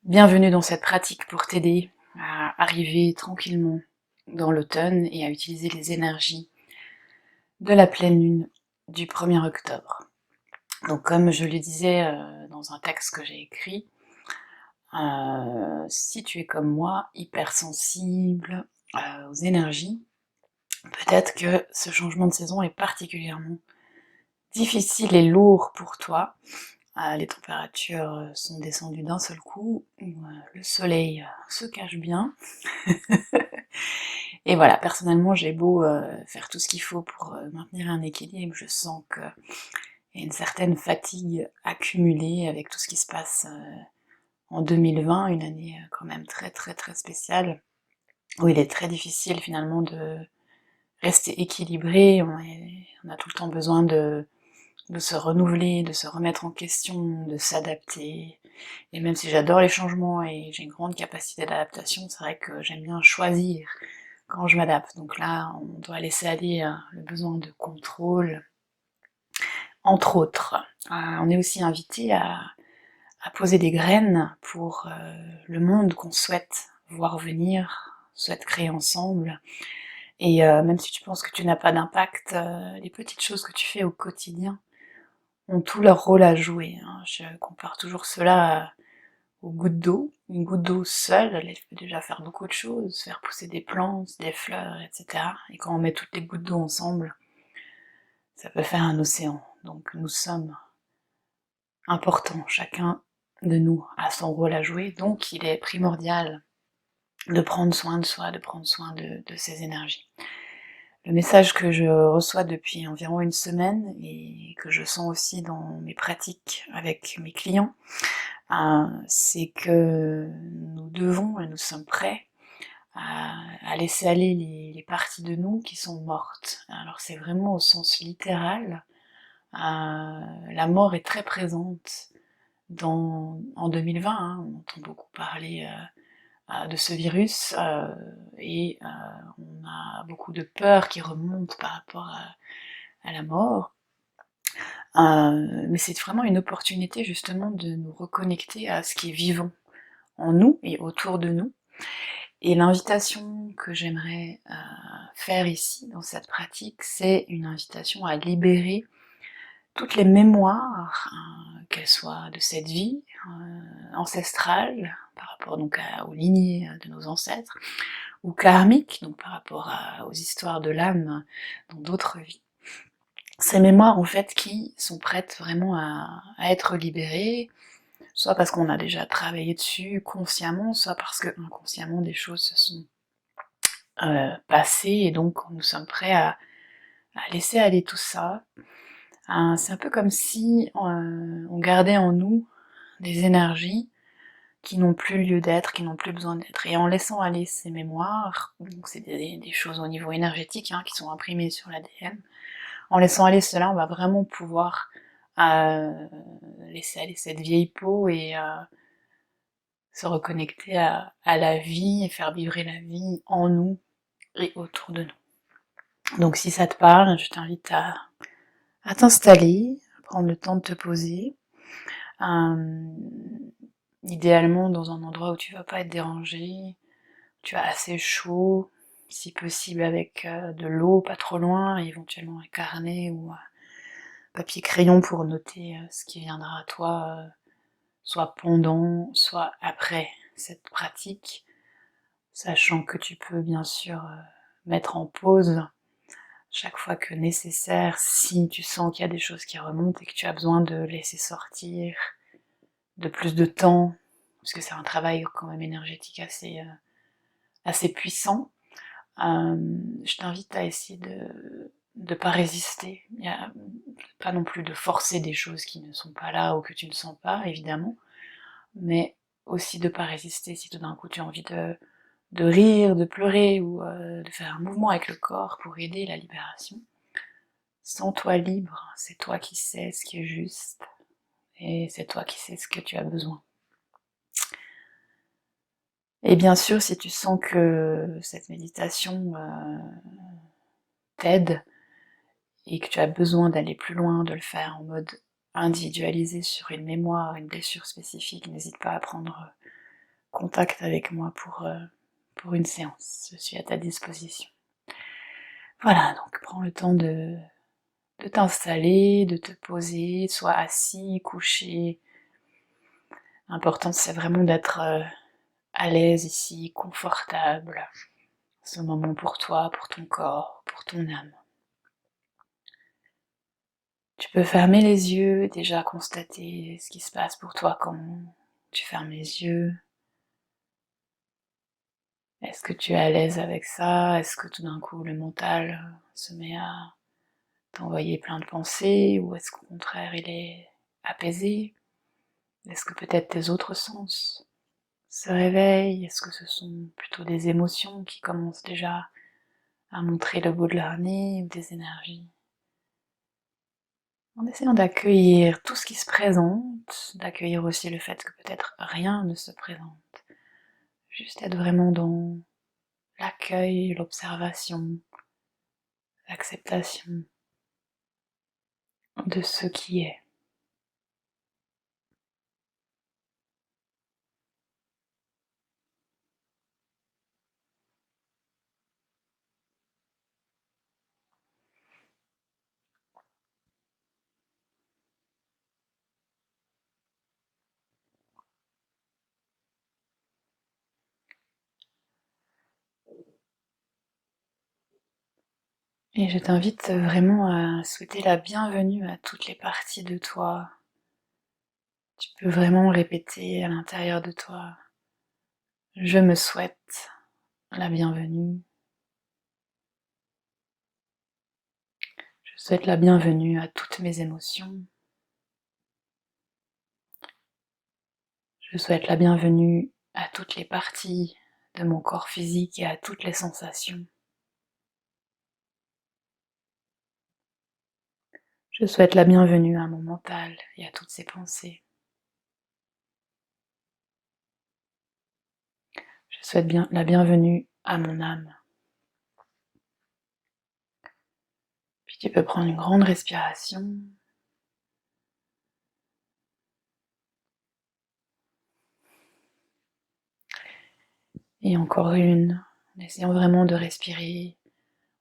Bienvenue dans cette pratique pour t'aider à arriver tranquillement dans l'automne et à utiliser les énergies de la pleine lune du 1er octobre. Donc comme je le disais dans un texte que j'ai écrit, si tu es comme moi, hypersensible aux énergies, peut-être que ce changement de saison est particulièrement difficile et lourd pour toi. Les températures sont descendues d'un seul coup, le soleil se cache bien. Et voilà, personnellement, j'ai beau faire tout ce qu'il faut pour maintenir un équilibre, je sens qu'il y a une certaine fatigue accumulée avec tout ce qui se passe en 2020, une année quand même très très très spéciale, où il est très difficile finalement de rester équilibré, on a tout le temps besoin de se renouveler, de se remettre en question, de s'adapter. Et même si j'adore les changements et j'ai une grande capacité d'adaptation, c'est vrai que j'aime bien choisir quand je m'adapte. Donc là, on doit laisser aller le besoin de contrôle, entre autres. On est aussi invité à poser des graines pour le monde qu'on souhaite voir venir, souhaite créer ensemble. Et même si tu penses que tu n'as pas d'impact, les petites choses que tu fais au quotidien ont tout leur rôle à jouer. Je compare toujours cela aux gouttes d'eau. Une goutte d'eau seule, elle peut déjà faire beaucoup de choses, faire pousser des plantes, des fleurs, etc. Et quand on met toutes les gouttes d'eau ensemble, ça peut faire un océan. Donc nous sommes importants, chacun de nous a son rôle à jouer, donc il est primordial de prendre soin de soi, de prendre soin de ses énergies. Le message que je reçois depuis environ une semaine et que je sens aussi dans mes pratiques avec mes clients, c'est que nous devons et nous sommes prêts à laisser aller les parties de nous qui sont mortes. Alors c'est vraiment au sens littéral, la mort est très présente en 2020, on entend beaucoup parler de ce virus, et on a beaucoup de peur qui remonte par rapport à la mort. Mais c'est vraiment une opportunité justement de nous reconnecter à ce qui est vivant en nous et autour de nous. Et l'invitation que j'aimerais faire ici, dans cette pratique, c'est une invitation à libérer toutes les mémoires, qu'elles soient de cette vie ancestrale, par rapport donc aux lignées de nos ancêtres, ou karmiques, donc par rapport aux histoires de l'âme dans d'autres vies. Ces mémoires en fait qui sont prêtes vraiment à être libérées, soit parce qu'on a déjà travaillé dessus consciemment, soit parce que inconsciemment des choses se sont passées et donc nous sommes prêts à laisser aller tout ça. C'est un peu comme si on gardait en nous des énergies qui n'ont plus lieu d'être, qui n'ont plus besoin d'être. Et en laissant aller ces mémoires, donc c'est des choses au niveau énergétique qui sont imprimées sur l'ADN, en laissant aller cela, on va vraiment pouvoir laisser aller cette vieille peau et se reconnecter à la vie et faire vibrer la vie en nous et autour de nous. Donc si ça te parle, je t'invite à t'installer, à prendre le temps de te poser, idéalement dans un endroit où tu vas pas être dérangé, tu as assez chaud, si possible avec de l'eau, pas trop loin, éventuellement un carnet ou papier crayon pour noter ce qui viendra à toi, soit pendant, soit après cette pratique, sachant que tu peux bien sûr mettre en pause chaque fois que nécessaire si tu sens qu'il y a des choses qui remontent et que tu as besoin de laisser sortir, de plus de temps, parce que c'est un travail quand même énergétique assez puissant. Je t'invite à essayer de pas résister, pas non plus de forcer des choses qui ne sont pas là ou que tu ne sens pas, évidemment, mais aussi de pas résister si tout d'un coup tu as envie de rire, de pleurer ou de faire un mouvement avec le corps pour aider la libération. Sens-toi libre, c'est toi qui sais ce qui est juste et c'est toi qui sais ce que tu as besoin. Et bien sûr, si tu sens que cette méditation t'aide et que tu as besoin d'aller plus loin, de le faire en mode individualisé sur une mémoire, une blessure spécifique, n'hésite pas à prendre contact avec moi pour une séance. Je suis à ta disposition. Voilà, donc prends le temps de t'installer, de te poser, soit assis, couché. L'important c'est vraiment d'être à l'aise ici, confortable. Ce moment pour toi, pour ton corps, pour ton âme. Tu peux fermer les yeux et déjà constater ce qui se passe pour toi quand tu fermes les yeux. Est-ce que tu es à l'aise avec ça? Est-ce que tout d'un coup le mental se met à t'envoyer plein de pensées? Ou est-ce qu'au contraire il est apaisé? Est-ce que peut-être tes autres sens se réveillent? Est-ce que ce sont plutôt des émotions qui commencent déjà à montrer le bout de leur nez ou des énergies? En essayant d'accueillir tout ce qui se présente, d'accueillir aussi le fait que peut-être rien ne se présente. Juste être vraiment dans l'accueil, l'observation, l'acceptation de ce qui est. Et je t'invite vraiment à souhaiter la bienvenue à toutes les parties de toi. Tu peux vraiment répéter à l'intérieur de toi: je me souhaite la bienvenue. Je souhaite la bienvenue à toutes mes émotions. Je souhaite la bienvenue à toutes les parties de mon corps physique et à toutes les sensations. Je souhaite la bienvenue à mon mental et à toutes ses pensées. Je souhaite bien la bienvenue à mon âme. Puis tu peux prendre une grande respiration. Et encore une, en essayant vraiment de respirer,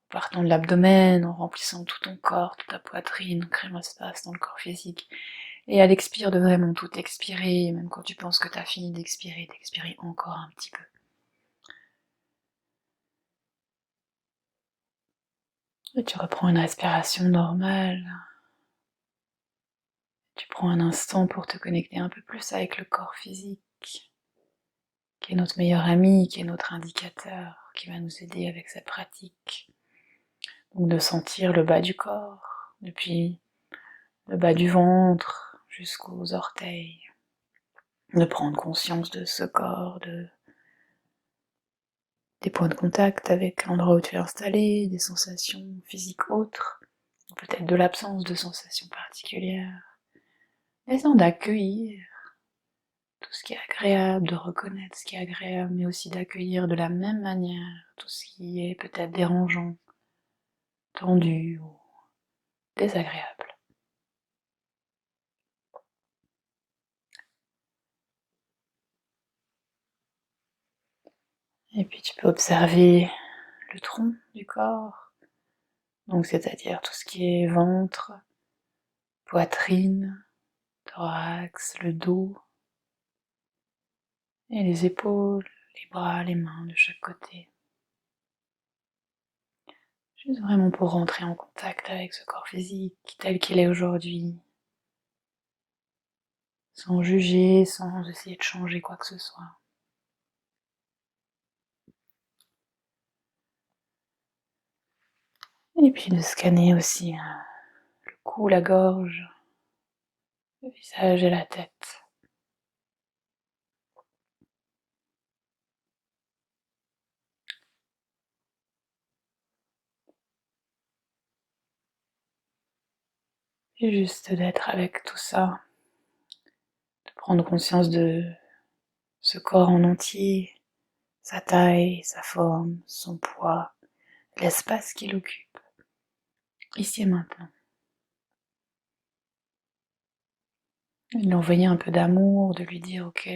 en partant de l'abdomen, en remplissant tout ton corps, toute ta poitrine, en créant espace dans le corps physique. Et à l'expire de vraiment tout expirer, même quand tu penses que tu as fini d'expirer, d'expirer encore un petit peu. Et tu reprends une respiration normale. Tu prends un instant pour te connecter un peu plus avec le corps physique, qui est notre meilleur ami, qui est notre indicateur, qui va nous aider avec cette pratique. Donc de sentir le bas du corps, depuis le bas du ventre jusqu'aux orteils. De prendre conscience de ce corps, des points de contact avec l'endroit où tu es installé, des sensations physiques autres, peut-être de l'absence de sensations particulières. Essayant d'accueillir tout ce qui est agréable, de reconnaître ce qui est agréable, mais aussi d'accueillir de la même manière tout ce qui est peut-être dérangeant, tendu ou désagréable. Et puis tu peux observer le tronc du corps, donc c'est-à-dire tout ce qui est ventre, poitrine, thorax, le dos, et les épaules, les bras, les mains de chaque côté. Juste vraiment pour rentrer en contact avec ce corps physique tel qu'il est aujourd'hui, sans juger, sans essayer de changer quoi que ce soit. Et puis de scanner aussi le cou, la gorge, le visage et la tête. Et juste d'être avec tout ça, de prendre conscience de ce corps en entier, sa taille, sa forme, son poids, l'espace qu'il occupe, ici et maintenant. Et de lui envoyer un peu d'amour, de lui dire ok,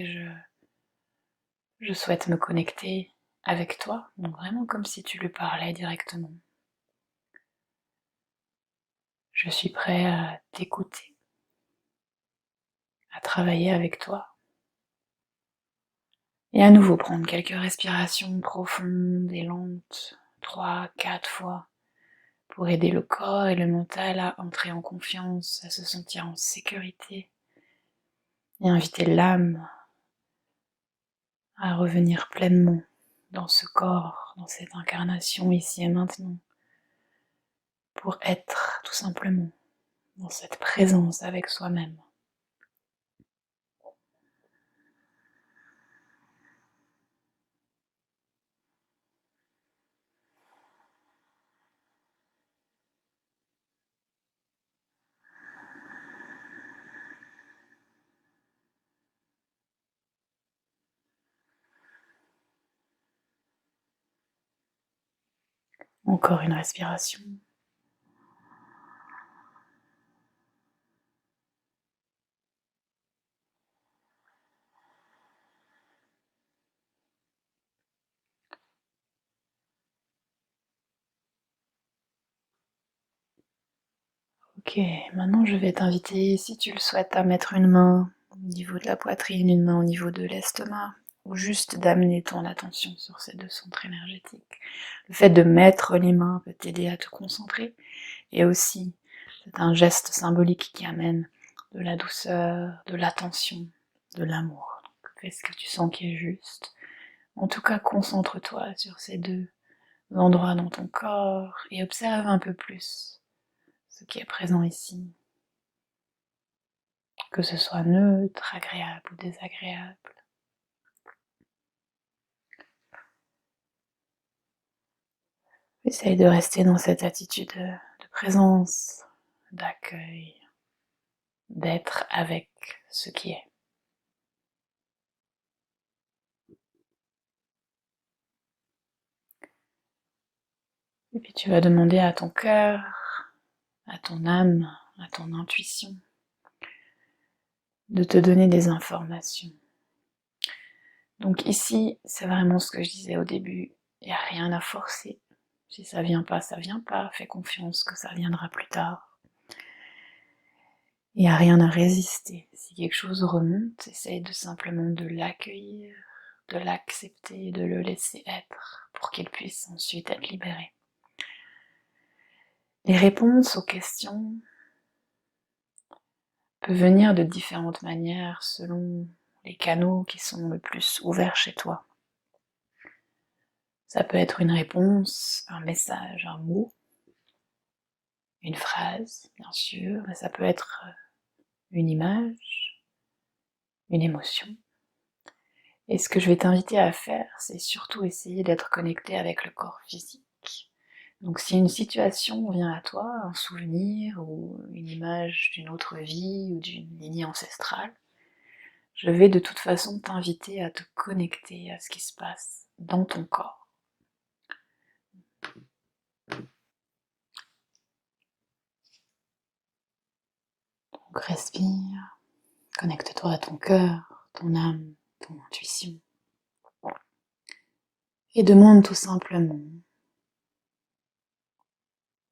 Je souhaite me connecter avec toi, donc vraiment comme si tu lui parlais directement. Je suis prêt à t'écouter, à travailler avec toi. Et à nouveau prendre quelques respirations profondes et lentes, 3, 4 fois, pour aider le corps et le mental à entrer en confiance, à se sentir en sécurité, et inviter l'âme à revenir pleinement dans ce corps, dans cette incarnation ici et maintenant, pour être tout simplement dans cette présence avec soi-même. Encore une respiration. Ok, maintenant je vais t'inviter, si tu le souhaites, à mettre une main au niveau de la poitrine, une main au niveau de l'estomac, ou juste d'amener ton attention sur ces deux centres énergétiques. Le fait de mettre les mains peut t'aider à te concentrer, et aussi, c'est un geste symbolique qui amène de la douceur, de l'attention, de l'amour. Qu'est-ce que tu sens qui est juste? En tout cas, concentre-toi sur ces deux endroits dans ton corps et observe un peu plus ce qui est présent ici. Que ce soit neutre, agréable ou désagréable. Essaye de rester dans cette attitude de présence, d'accueil, d'être avec ce qui est. Et puis tu vas demander à ton cœur, à ton âme, à ton intuition, de te donner des informations. Donc ici, c'est vraiment ce que je disais au début, il n'y a rien à forcer. Si ça vient pas, ça vient pas, fais confiance que ça viendra plus tard. Il n'y a rien à résister. Si quelque chose remonte, essaye de simplement de l'accueillir, de l'accepter, de le laisser être, pour qu'il puisse ensuite être libéré. Les réponses aux questions peuvent venir de différentes manières selon les canaux qui sont le plus ouverts chez toi. Ça peut être une réponse, un message, un mot, une phrase, bien sûr, mais ça peut être une image, une émotion. Et ce que je vais t'inviter à faire, c'est surtout essayer d'être connecté avec le corps physique. Donc si une situation vient à toi, un souvenir ou une image d'une autre vie ou d'une lignée ancestrale, je vais de toute façon t'inviter à te connecter à ce qui se passe dans ton corps. Donc respire, connecte-toi à ton cœur, ton âme, ton intuition. Et demande tout simplement,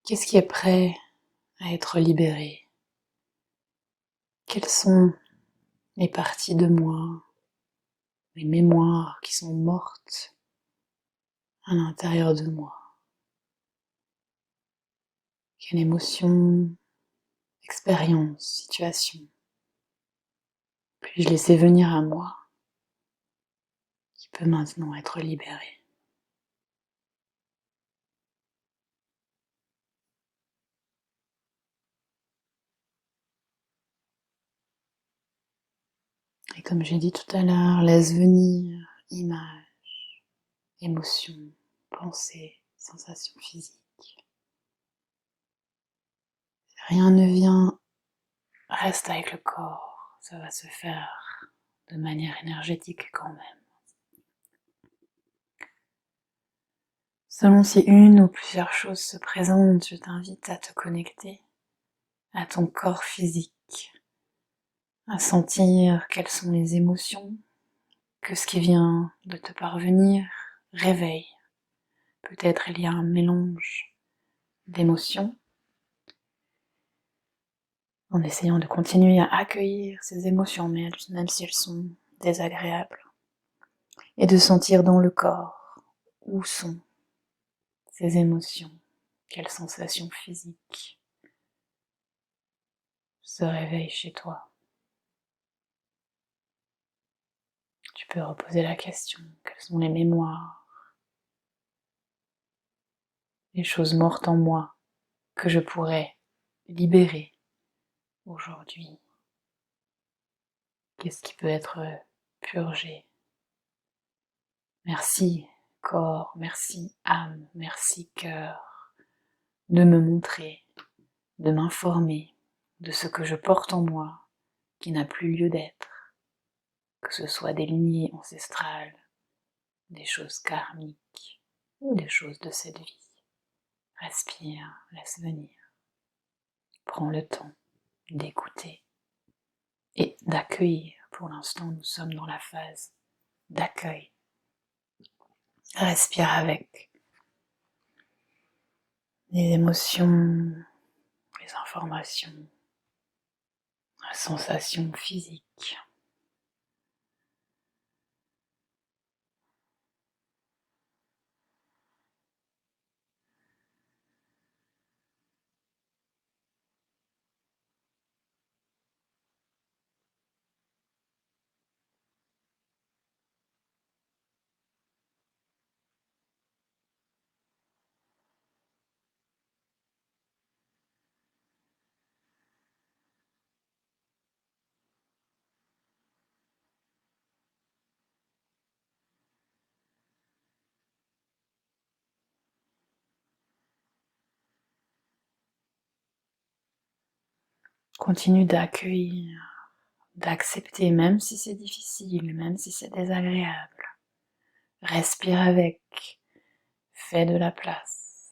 qu'est-ce qui est prêt à être libéré? Quelles sont les parties de moi, les mémoires qui sont mortes à l'intérieur de moi? Quelle émotion, expérience, situation puis-je laisser venir à moi qui peut maintenant être libérée? Et comme j'ai dit tout à l'heure, laisse venir images, émotions, pensées, sensations physiques. Si rien ne vient, reste avec le corps, ça va se faire de manière énergétique quand même. Selon si une ou plusieurs choses se présentent, je t'invite à te connecter à ton corps physique, à sentir quelles sont les émotions que ce qui vient de te parvenir réveille. Peut-être il y a un mélange d'émotions, en essayant de continuer à accueillir ces émotions, même si elles sont désagréables, et de sentir dans le corps où sont ces émotions, quelles sensations physiques se réveillent chez toi. Tu peux reposer la question, quelles sont les mémoires, les choses mortes en moi que je pourrais libérer aujourd'hui? Qu'est-ce qui peut être purgé? Merci corps, merci âme, merci cœur de me montrer, de m'informer de ce que je porte en moi qui n'a plus lieu d'être, que ce soit des lignées ancestrales, des choses karmiques ou des choses de cette vie. Respire, laisse venir. Prends le temps d'écouter et d'accueillir. Pour l'instant, nous sommes dans la phase d'accueil. Respire avec les émotions, les informations, les sensations physiques. Continue d'accueillir, d'accepter, même si c'est difficile, même si c'est désagréable. Respire avec, fais de la place.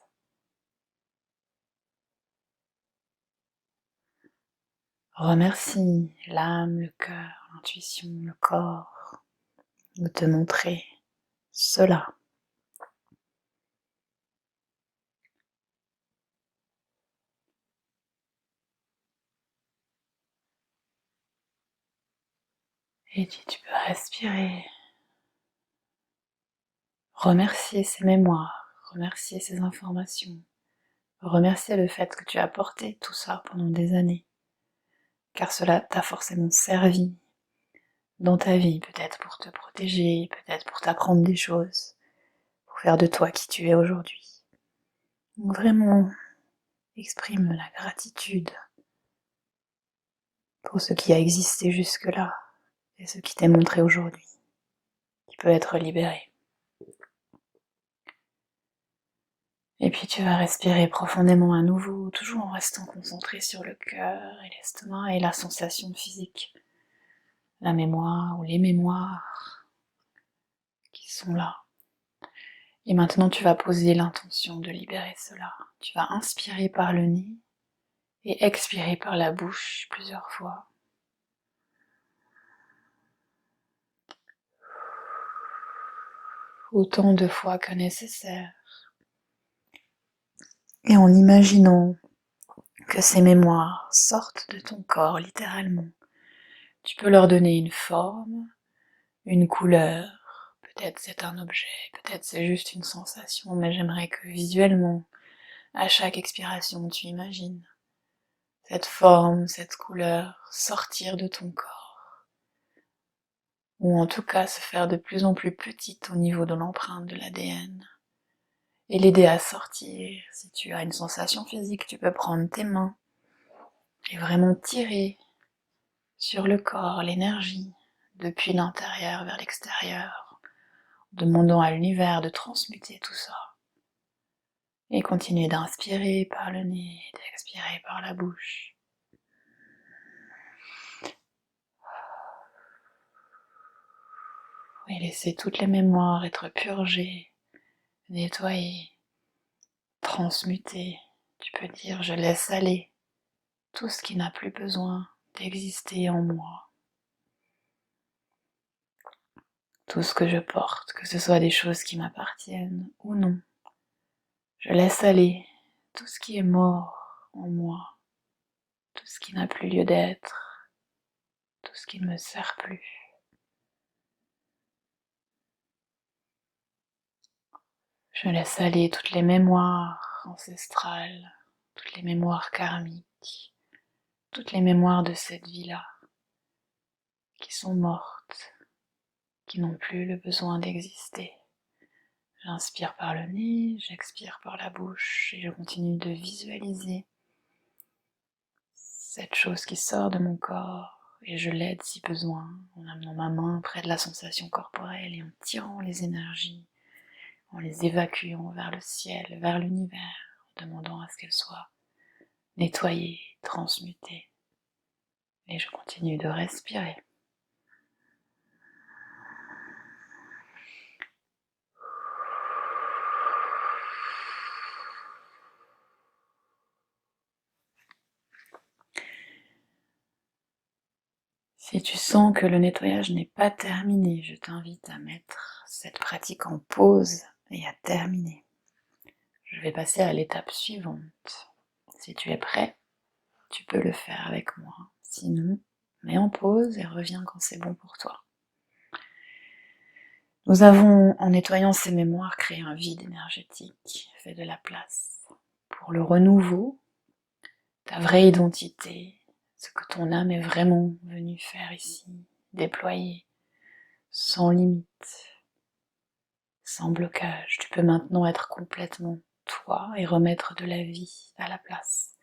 Remercie l'âme, le cœur, l'intuition, le corps de te montrer cela. Et tu peux respirer. Remercier ces mémoires, remercier ces informations, remercier le fait que tu as porté tout ça pendant des années, car cela t'a forcément servi dans ta vie, peut-être pour te protéger, peut-être pour t'apprendre des choses, pour faire de toi qui tu es aujourd'hui. Donc vraiment, exprime la gratitude pour ce qui a existé jusque-là et ce qui t'est montré aujourd'hui, qui peut être libéré. Et puis tu vas respirer profondément à nouveau, toujours en restant concentré sur le cœur et l'estomac et la sensation physique, la mémoire ou les mémoires qui sont là. Et maintenant tu vas poser l'intention de libérer cela. Tu vas inspirer par le nez et expirer par la bouche plusieurs fois. Autant de fois que nécessaire. Et en imaginant que ces mémoires sortent de ton corps littéralement, tu peux leur donner une forme, une couleur, peut-être c'est un objet, peut-être c'est juste une sensation, mais j'aimerais que visuellement, à chaque expiration, tu imagines cette forme, cette couleur sortir de ton corps, ou en tout cas se faire de plus en plus petite au niveau de l'empreinte de l'ADN, et l'aider à sortir. Si tu as une sensation physique, tu peux prendre tes mains et vraiment tirer sur le corps l'énergie depuis l'intérieur vers l'extérieur, demandant à l'univers de transmuter tout ça. Et continuer d'inspirer par le nez, d'expirer par la bouche. Et laisser toutes les mémoires être purgées, nettoyées, transmutées. Tu peux dire je laisse aller tout ce qui n'a plus besoin d'exister en moi. tout ce que je porte, que ce soit des choses qui m'appartiennent ou non. Je laisse aller tout ce qui est mort en moi, tout ce qui n'a plus lieu d'être, tout ce qui ne me sert plus. Je laisse aller toutes les mémoires ancestrales, toutes les mémoires karmiques, toutes les mémoires de cette vie-là, qui sont mortes, qui n'ont plus le besoin d'exister. J'inspire par le nez, j'expire par la bouche et je continue de visualiser cette chose qui sort de mon corps et je l'aide si besoin en amenant ma main près de la sensation corporelle et en tirant les énergies, en les évacuant vers le ciel, vers l'univers, en demandant à ce qu'elles soient nettoyées, transmutées. Et je continue de respirer. Si tu sens que le nettoyage n'est pas terminé, je t'invite à mettre cette pratique en pause et à terminer. Je vais passer à l'étape suivante. Si tu es prêt, tu peux le faire avec moi. Sinon, mets en pause et reviens quand c'est bon pour toi. Nous avons, en nettoyant ces mémoires, créé un vide énergétique, fait de la place pour le renouveau, ta vraie identité, ce que ton âme est vraiment venue faire ici, déployer, sans limite, sans blocage. Tu peux maintenant être complètement toi et remettre de la vie à la place.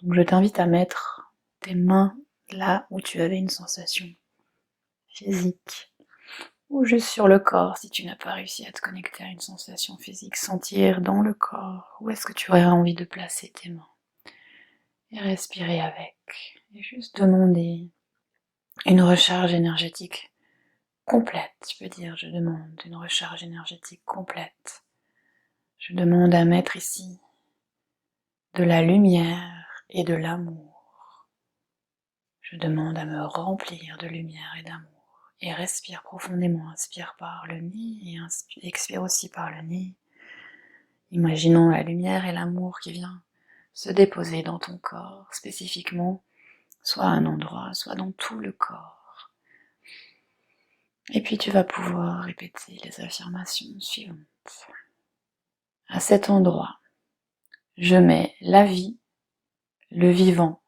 Donc je t'invite à mettre tes mains là où tu avais une sensation physique, ou juste sur le corps si tu n'as pas réussi à te connecter à une sensation physique. Sentir dans le corps où est-ce que tu aurais envie de placer tes mains. Et respirer avec. Et juste demander une recharge énergétique complète. Tu peux dire, je demande une recharge énergétique complète. Je demande à mettre ici de la lumière et de l'amour. Je demande à me remplir de lumière et d'amour. Et respire profondément, inspire par le nez et expire aussi par le nez. Imaginons la lumière et l'amour qui vient se déposer dans ton corps, spécifiquement, soit à un endroit, soit dans tout le corps. Et puis tu vas pouvoir répéter les affirmations suivantes. À cet endroit, je mets la vie, le vivant,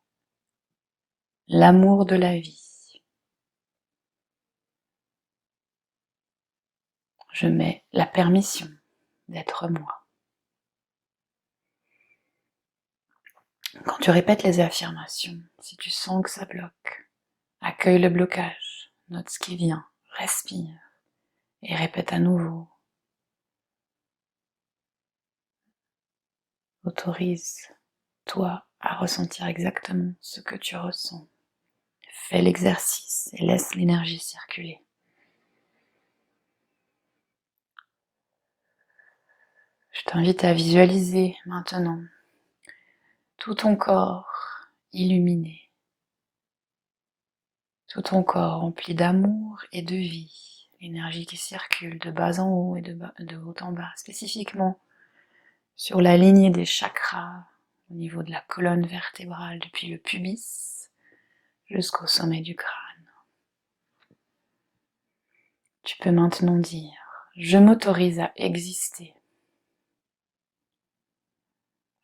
l'amour de la vie. Je mets la permission d'être moi. Quand tu répètes les affirmations, si tu sens que ça bloque, accueille le blocage, note ce qui vient, respire et répète à nouveau. Autorise-toi à ressentir exactement ce que tu ressens. Fais l'exercice et laisse l'énergie circuler. Je t'invite à visualiser maintenant tout ton corps illuminé, tout ton corps rempli d'amour et de vie, l'énergie qui circule de bas en haut et de haut en bas, spécifiquement sur la lignée des chakras, au niveau de la colonne vertébrale, depuis le pubis jusqu'au sommet du crâne. Tu peux maintenant dire, je m'autorise à exister.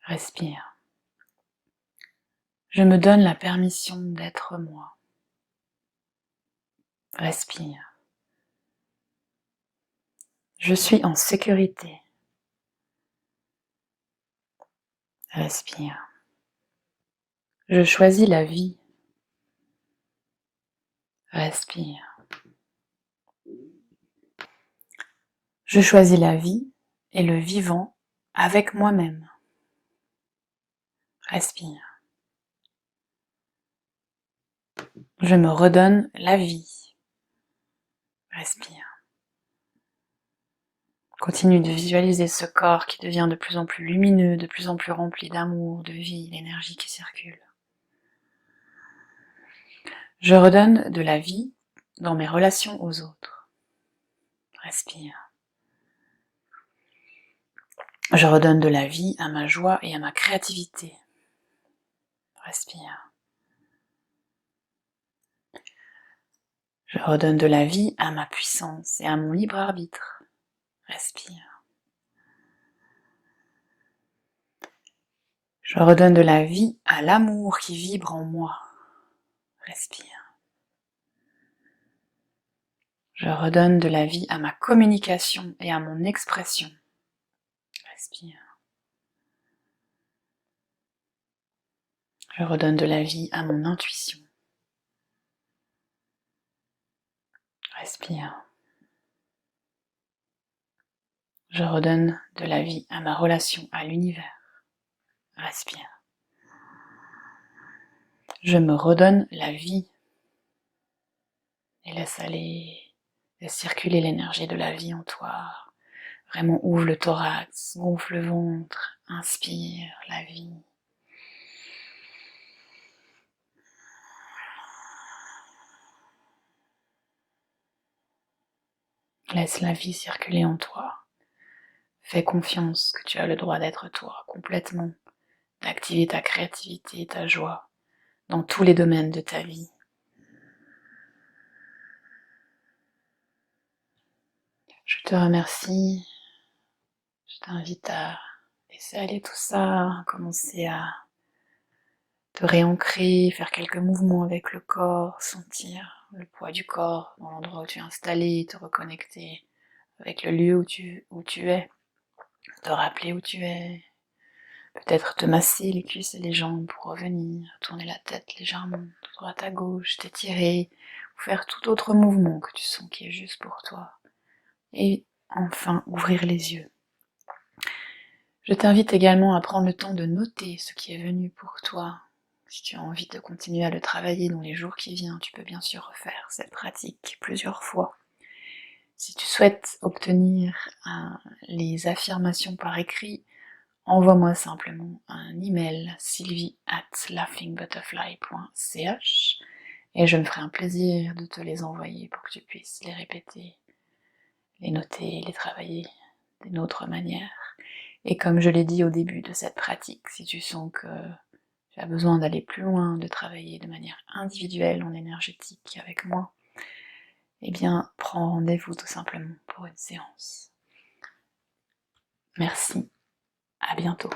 Respire. Je me donne la permission d'être moi. Respire. Je suis en sécurité. Respire. Je choisis la vie. Respire. Je choisis la vie et le vivant avec moi-même. Respire. Je me redonne la vie. Respire. Continue de visualiser ce corps qui devient de plus en plus lumineux, de plus en plus rempli d'amour, de vie, l'énergie qui circule. Je redonne de la vie dans mes relations aux autres. Respire. Je redonne de la vie à ma joie et à ma créativité. Respire. Je redonne de la vie à ma puissance et à mon libre arbitre. Respire. Je redonne de la vie à l'amour qui vibre en moi. Respire. Je redonne de la vie à ma communication et à mon expression. Respire. Je redonne de la vie à mon intuition. Respire. Je redonne de la vie à ma relation à l'univers. Respire. Je me redonne la vie et laisse aller, laisse circuler l'énergie de la vie en toi. Vraiment ouvre le thorax, gonfle le ventre, inspire la vie. Laisse la vie circuler en toi. Fais confiance que tu as le droit d'être toi complètement, d'activer ta créativité et ta joie dans tous les domaines de ta vie. Je te remercie. Je t'invite à laisser aller tout ça, commencer à te réancrer, faire quelques mouvements avec le corps, sentir le poids du corps dans l'endroit où tu es installé, te reconnecter avec le lieu où tu es, te rappeler où tu es, peut-être te masser les cuisses et les jambes pour revenir, tourner la tête légèrement de droite à gauche, t'étirer, ou faire tout autre mouvement que tu sens qui est juste pour toi. Et enfin, ouvrir les yeux. Je t'invite également à prendre le temps de noter ce qui est venu pour toi. Si tu as envie de continuer à le travailler dans les jours qui viennent, tu peux bien sûr refaire cette pratique plusieurs fois. Si tu souhaites obtenir les affirmations par écrit, envoie-moi simplement un email sylvie@laughingbutterfly.ch et je me ferai un plaisir de te les envoyer pour que tu puisses les répéter, les noter, les travailler d'une autre manière. Et comme je l'ai dit au début de cette pratique, si tu sens que tu as besoin d'aller plus loin, de travailler de manière individuelle en énergétique avec moi, eh bien, prends rendez-vous tout simplement pour une séance. Merci, à bientôt.